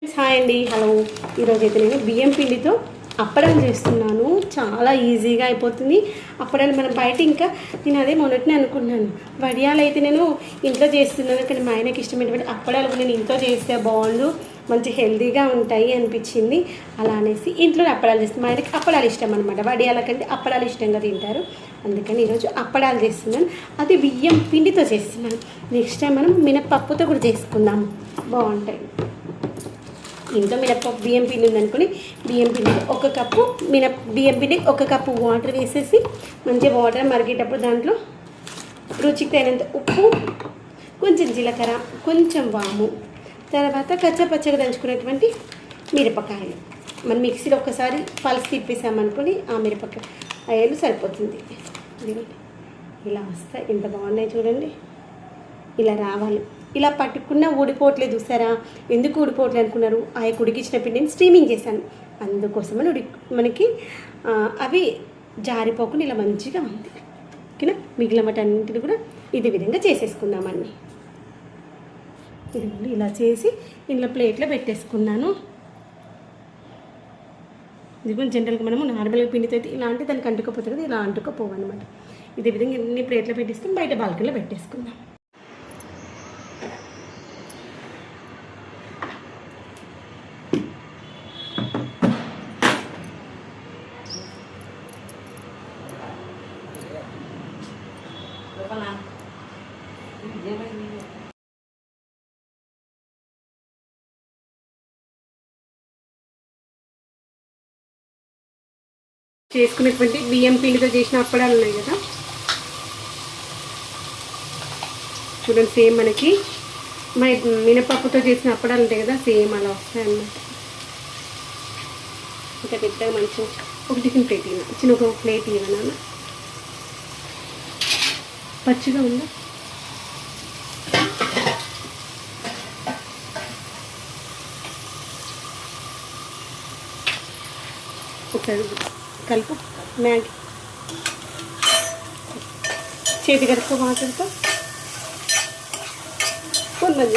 Hi అండి, hello. ఈరోజు అయితే నేను బియ్యం పిండితో అప్పడాలు చేస్తున్నాను. చాలా ఈజీగా అయిపోతుంది అప్పడాలు. మనం బయట ఇంకా నేను అదే మొన్నటినే అనుకున్నాను, వడియాలు అయితే నేను ఇంట్లో చేస్తున్నాను, కానీ మా ఆయనకి ఇష్టమైనటువంటి అప్పడాలు నేను ఇంట్లో చేస్తే బాగుండు, మంచి హెల్తీగా ఉంటాయి అనిపించింది. అలా అనేసి ఇంట్లో అప్పడాలు చేస్తాను. మా ఆయనకి అప్పడాలు ఇష్టం అనమాట, వడియాల కంటే అప్పడాలు ఇష్టంగా తింటారు. అందుకని ఈరోజు అప్పడాలు చేస్తున్నాను, అది బియ్యం పిండితో చేస్తున్నాను. నెక్స్ట్ టైం మనం మినపప్పుతో కూడా చేసుకుందాం, బాగుంటాయి. ఇంట్లో మినపప్పు బియ్యం పిండి ఉందనుకుని బియ్యం పిండి ఒక కప్పు బియ్యం పిండి ఒక కప్పు వాటర్ వేసేసి మంచిగా వాటర్ మరిగేటప్పుడు దాంట్లో రుచికి తగినంత ఉప్పు, కొంచెం జీలకర్ర, కొంచెం వాము, తర్వాత కచ్చపచ్చగా దంచుకున్నటువంటి మిరపకాయలు మనం మిక్సీలో ఒకసారి పల్స్ తిప్పేసామనుకొని ఆ మిరపకాయలు సరిపోతుంది. ఇలా వస్తాయి, ఎంత బాగున్నాయి చూడండి. ఇలా రావాలి. ఇలా పట్టుకున్న ఊడిపోవట్లేదు చూసారా? ఎందుకు ఊడిపోవట్లేదు అనుకున్నారు? ఆ ఉడికించిన పిండిని స్టీమింగ్ చేశాను, అందుకోసమని మనకి అవి జారిపోకుండా ఇలా మంచిగా ఉంది. ఓకేనా? మిగిలిన వాటన్నింటిని కూడా ఇదే విధంగా చేసేసుకుందామని ఇది ఇలా చేసి ఇంట్లో ప్లేట్లో పెట్టేసుకున్నాను. ఇది కూడా జనరల్గా మనము నార్మల్గా పిండితో అయితే ఇలా అంటే దానికి అంటుకోపోతుంది కదా, ఇలా అంటుకోపోవన్నమాట. ఇదే విధంగా ఇన్ని ప్లేట్లో పెట్టేసుకుని బయట బాల్కనీలో పెట్టేసుకుందాం. చేసుకునేటువంటి బియ్యం పిండితో చేసిన అప్పడాలు ఉన్నాయి కదా, చూడండి. సేమ్ మనకి మినపప్పుతో చేసిన అప్పడాలు ఉంటాయి కదా, సేమ్ అలా వస్తాయి అన్నమాట. ఇంకా పెద్దగా మంచిగా ఒక టిఫిన్ ప్లేట్ ఇవ్వ, చిన్న ఒక ప్లేట్ ఇవ్వనా, పచ్చిగా ఉందా? ఒకసారి కలుపు, మ్యాగీ చేతి కడుక్కో వాటర్తో కొంచెం